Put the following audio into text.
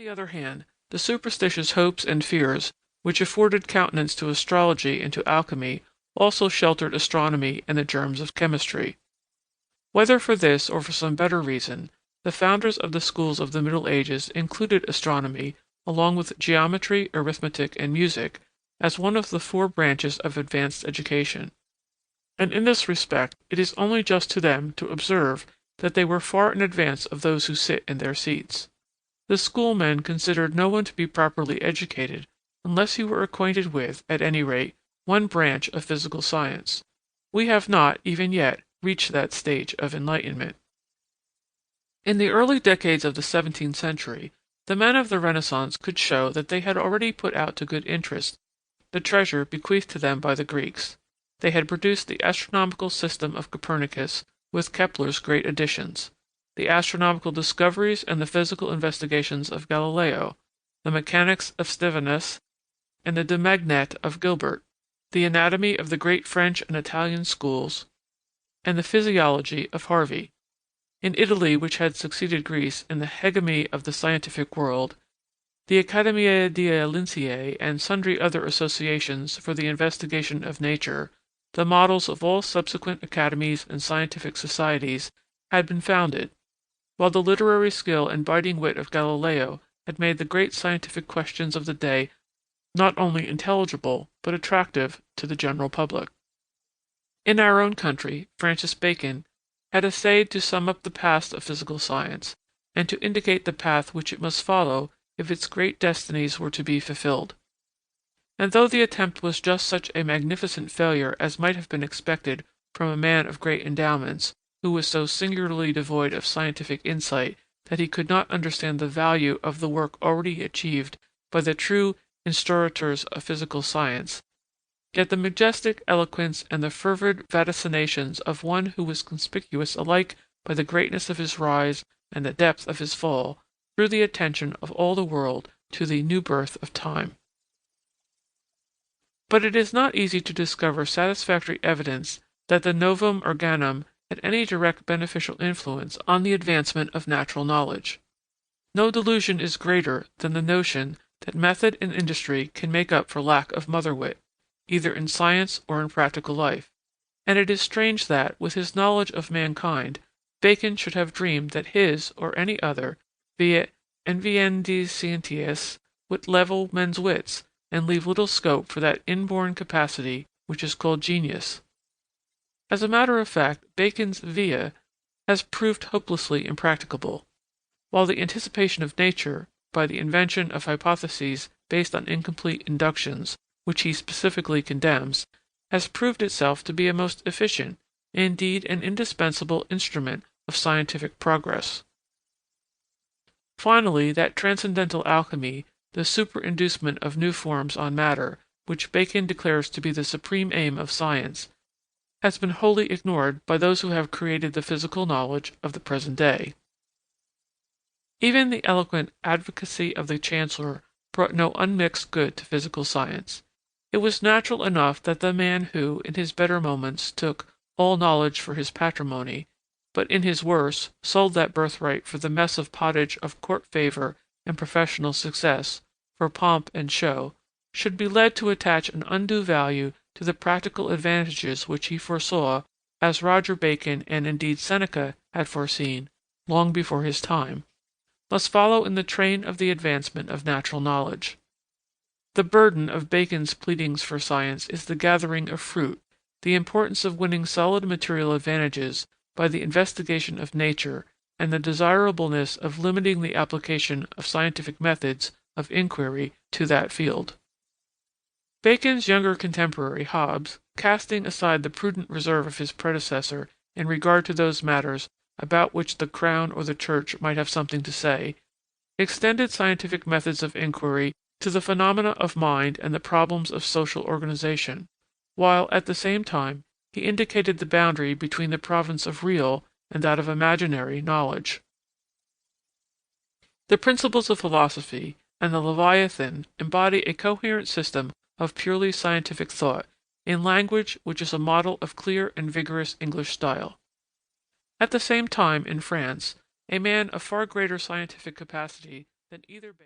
the other hand, the superstitious hopes and fears, which afforded countenance to astrology and to alchemy, also sheltered astronomy and the germs of chemistry. Whether for this or for some better reason, the founders of the schools of the Middle Ages included astronomy, along with geometry, arithmetic, and music, as one of the four branches of advanced education. And in this respect, it is only just to them to observe that they were far in advance of those who sit in their seats. The schoolmen considered no one to be properly educated unless he were acquainted with, at any rate, one branch of physical science. We have not, even yet, reached that stage of enlightenment. In the early decades of the 17th century, the men of the Renaissance could show that they had already put out to good interest the treasure bequeathed to them by the Greeks. They had produced the astronomical system of Copernicus, with Kepler's great additions, the astronomical discoveries and the physical investigations of Galileo, the mechanics of Stevinus, and the De Magnete of Gilbert, the anatomy of the great French and Italian schools, and the physiology of Harvey. In Italy, which had succeeded Greece in the hegemony of the scientific world, the Accademia dei Lincei and sundry other associations for the investigation of nature, the models of all subsequent academies and scientific societies, had been founded, while the literary skill and biting wit of Galileo had made the great scientific questions of the day not only intelligible, but attractive to the general public. In our own country, Francis Bacon had essayed to sum up the past of physical science, and to indicate the path which it must follow if its great destinies were to be fulfilled. And though the attempt was just such a magnificent failure as might have been expected from a man of great endowments, who was so singularly devoid of scientific insight that he could not understand the value of the work already achieved by the true instaurators of physical science, yet the majestic eloquence and the fervid vaticinations of one who was conspicuous alike by the greatness of his rise and the depth of his fall drew the attention of all the world to the new birth of time. But it is not easy to discover satisfactory evidence that the Novum Organum had any direct beneficial influence on the advancement of natural knowledge. No delusion is greater than the notion that method and industry can make up for lack of mother-wit, either in science or in practical life, and it is strange that, with his knowledge of mankind, Bacon should have dreamed that his, or any other, via inveniendi scientiae, would level men's wits, and leave little scope for that inborn capacity which is called genius. As a matter of fact, Bacon's via has proved hopelessly impracticable, while the anticipation of nature, by the invention of hypotheses based on incomplete inductions, which he specifically condemns, has proved itself to be a most efficient, indeed an indispensable instrument of scientific progress. Finally, that transcendental alchemy, the superinducement of new forms on matter, which Bacon declares to be the supreme aim of science, has been wholly ignored by those who have created the physical knowledge of the present day. Even the eloquent advocacy of the Chancellor brought no unmixed good to physical science. It was natural enough that the man who, in his better moments, took all knowledge for his patrimony, but in his worse, sold that birthright for the mess of pottage of court favor and professional success, for pomp and show, should be led to attach an undue value to the practical advantages which he foresaw, as Roger Bacon and indeed Seneca had foreseen, long before his time, must follow in the train of the advancement of natural knowledge. The burden of Bacon's pleadings for science is the gathering of fruit, the importance of winning solid material advantages by the investigation of nature, and the desirableness of limiting the application of scientific methods of inquiry to that field. Bacon's younger contemporary, Hobbes, casting aside the prudent reserve of his predecessor in regard to those matters about which the Crown or the Church might have something to say, extended scientific methods of inquiry to the phenomena of mind and the problems of social organization, while, at the same time, he indicated the boundary between the province of real and that of imaginary knowledge. The Principles of Philosophy and the Leviathan embody a coherent system of purely scientific thought, in language which is a model of clear and vigorous English style. At the same time, in France, a man of far greater scientific capacity than either Bacon